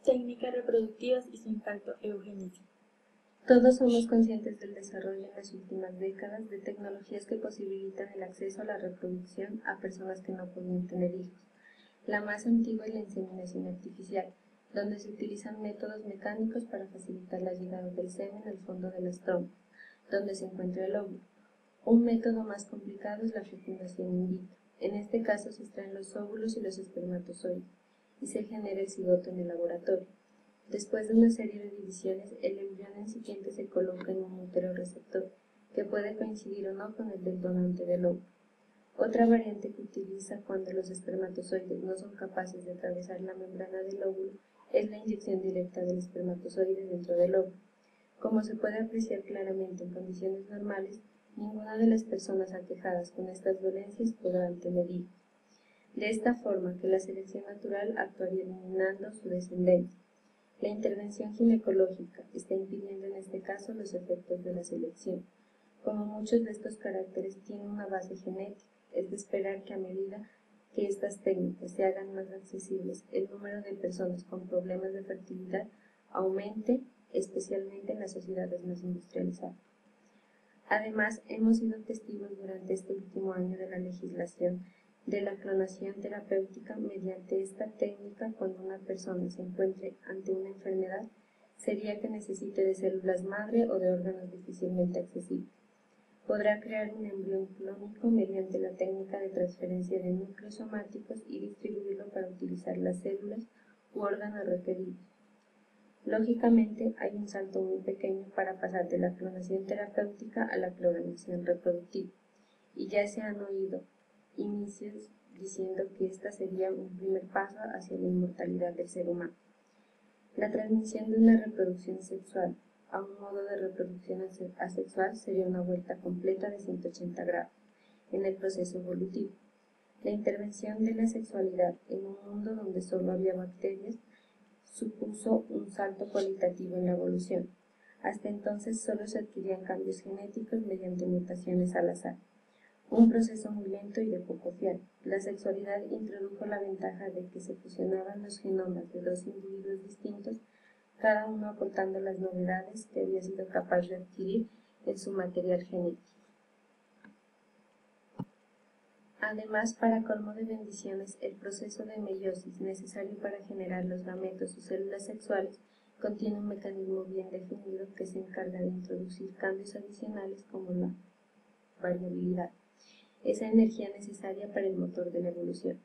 Técnicas reproductivas y su impacto eugenésico. Todos somos conscientes del desarrollo en las últimas décadas de tecnologías que posibilitan el acceso a la reproducción a personas que no podían tener hijos. La más antigua es la inseminación artificial, donde se utilizan métodos mecánicos para facilitar la llegada del semen al fondo de las trompas, donde se encuentra el óvulo. Un método más complicado es la fecundación in vitro. En este caso se extraen los óvulos y los espermatozoides y se genera el cigoto en el laboratorio. Después de una serie de divisiones, el embrión incipiente se coloca en un útero receptor, que puede coincidir o no con el del donante del óvulo. Otra variante que utiliza cuando los espermatozoides no son capaces de atravesar la membrana del óvulo es la inyección directa del espermatozoide dentro del óvulo. Como se puede apreciar claramente en condiciones normales, ninguna de las personas aquejadas con estas dolencias podrán tener hijos. De esta forma que la selección natural actuaría eliminando su descendencia. La intervención ginecológica está impidiendo en este caso los efectos de la selección. Como muchos de estos caracteres tienen una base genética, es de esperar que a medida que estas técnicas se hagan más accesibles, el número de personas con problemas de fertilidad aumente, especialmente en las sociedades más industrializadas. Además, hemos sido testigos durante este último año de la legislación de la clonación terapéutica. Mediante esta técnica, cuando una persona se encuentre ante una enfermedad, sería que necesite de células madre o de órganos difícilmente accesibles. Podrá crear un embrión clónico mediante la técnica de transferencia de núcleos somáticos y distribuirlo para utilizar las células u órganos requeridos. Lógicamente, hay un salto muy pequeño para pasar de la clonación terapéutica a la clonación reproductiva, y ya se han oído inicios diciendo que esta sería un primer paso hacia la inmortalidad del ser humano. La transmisión de una reproducción sexual a un modo de reproducción asexual sería una vuelta completa de 180 grados en el proceso evolutivo. La intervención de la sexualidad en un mundo donde solo había bacterias supuso un salto cualitativo en la evolución. Hasta entonces solo se adquirían cambios genéticos mediante mutaciones al azar. Un proceso muy lento y de poco fiel. La sexualidad introdujo la ventaja de que se fusionaban los genomas de dos individuos distintos, cada uno aportando las novedades que había sido capaz de adquirir en su material genético. Además, para colmo de bendiciones, el proceso de meiosis necesario para generar los gametos o células sexuales contiene un mecanismo bien definido que se encarga de introducir cambios adicionales como la variabilidad, esa energía necesaria para el motor de la evolución.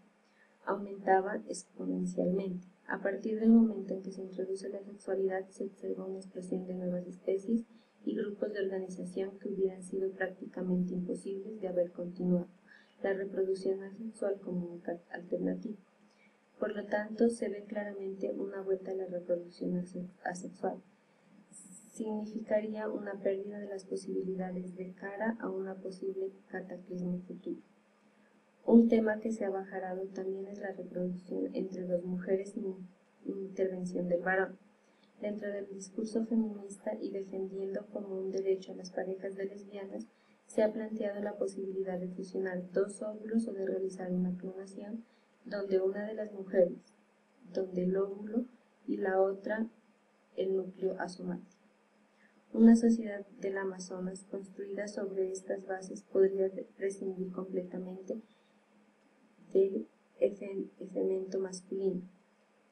Aumentaba exponencialmente. A partir del momento en que se introduce la sexualidad, se observa una explosión de nuevas especies y grupos de organización que hubieran sido prácticamente imposibles de haber continuado la reproducción asexual como un alternativo. Por lo tanto, se ve claramente una vuelta a la reproducción asexual. Significaría una pérdida de las posibilidades de cara a una posible cataclismo futuro. Un tema que se ha bajado también es la reproducción entre dos mujeres sin intervención del varón. Dentro del discurso feminista y defendiendo como un derecho a las parejas de lesbianas, se ha planteado la posibilidad de fusionar dos óvulos o de realizar una clonación donde una de las mujeres, donde el óvulo y la otra el núcleo asomático. Una sociedad del Amazonas construida sobre estas bases podría prescindir completamente del efemento masculino,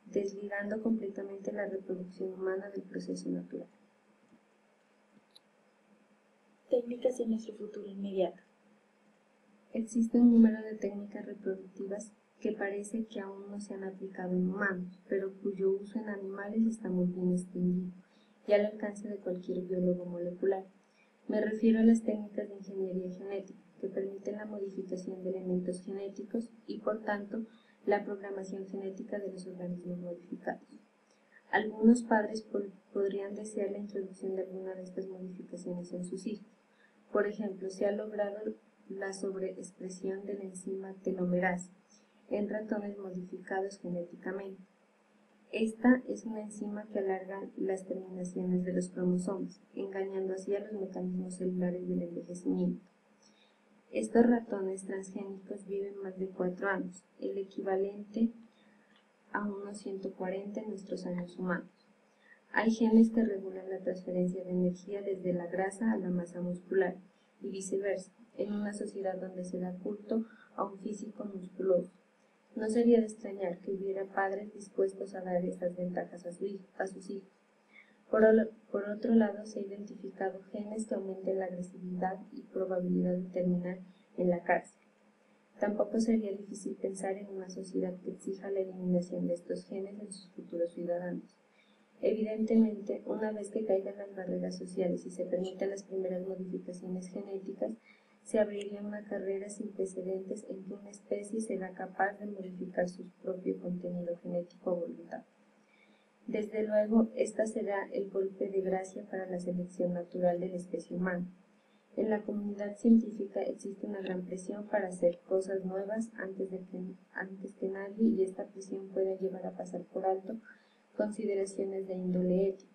desligando completamente la reproducción humana del proceso natural. Técnicas en nuestro futuro inmediato. Existe un número de técnicas reproductivas que parece que aún no se han aplicado en humanos, pero cuyo uso en animales está muy bien extendido y al alcance de cualquier biólogo molecular. Me refiero a las técnicas de ingeniería genética, que permiten la modificación de elementos genéticos y, por tanto, la programación genética de los organismos modificados. Algunos padres podrían desear la introducción de alguna de estas modificaciones en sus hijos. Por ejemplo, se ha logrado la sobreexpresión de la enzima telomerasa en ratones modificados genéticamente. Esta es una enzima que alarga las terminaciones de los cromosomas, engañando así a los mecanismos celulares del envejecimiento. Estos ratones transgénicos viven más de 4 años, el equivalente a unos 140 en nuestros años humanos. Hay genes que regulan la transferencia de energía desde la grasa a la masa muscular y viceversa, en una sociedad donde se da culto a un físico musculoso. No sería de extrañar que hubiera padres dispuestos a dar estas ventajas a sus hijos. Por otro lado, se han identificado genes que aumenten la agresividad y probabilidad de terminar en la cárcel. Tampoco sería difícil pensar en una sociedad que exija la eliminación de estos genes en sus futuros ciudadanos. Evidentemente, una vez que caigan las barreras sociales y se permitan las primeras modificaciones genéticas, se abriría una carrera sin precedentes en que una especie será capaz de modificar su propio contenido genético a voluntad. Desde luego, esta será el golpe de gracia para la selección natural de la especie humana. En la comunidad científica existe una gran presión para hacer cosas nuevas antes que nadie, y esta presión puede llevar a pasar por alto consideraciones de índole ética,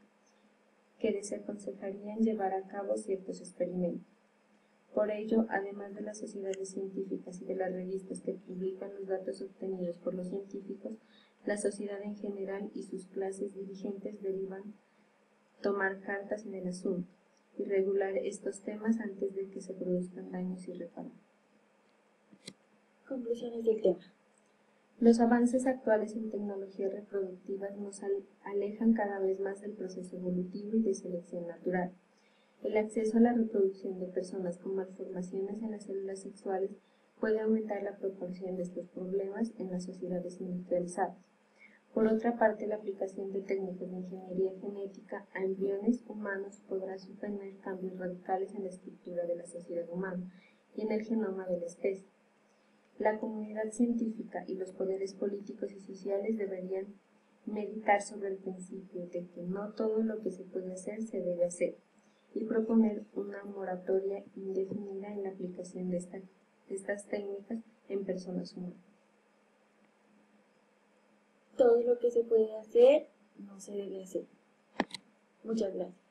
que desaconsejarían llevar a cabo ciertos experimentos. Por ello, además de las sociedades científicas y de las revistas que publican los datos obtenidos por los científicos, la sociedad en general y sus clases dirigentes deben tomar cartas en el asunto y regular estos temas antes de que se produzcan daños irreparables. Conclusiones del tema. Los avances actuales en tecnologías reproductivas nos alejan cada vez más del proceso evolutivo y de selección natural. El acceso a la reproducción de personas con malformaciones en las células sexuales puede aumentar la proporción de estos problemas en las sociedades industrializadas. Por otra parte, la aplicación de técnicas de ingeniería genética a embriones humanos podrá suponer cambios radicales en la estructura de la sociedad humana y en el genoma de la especie. La comunidad científica y los poderes políticos y sociales deberían meditar sobre el principio de que no todo lo que se puede hacer se debe hacer, y proponer una moratoria indefinida en la aplicación de estas técnicas en personas humanas. Todo lo que se puede hacer no se debe hacer. Muchas gracias.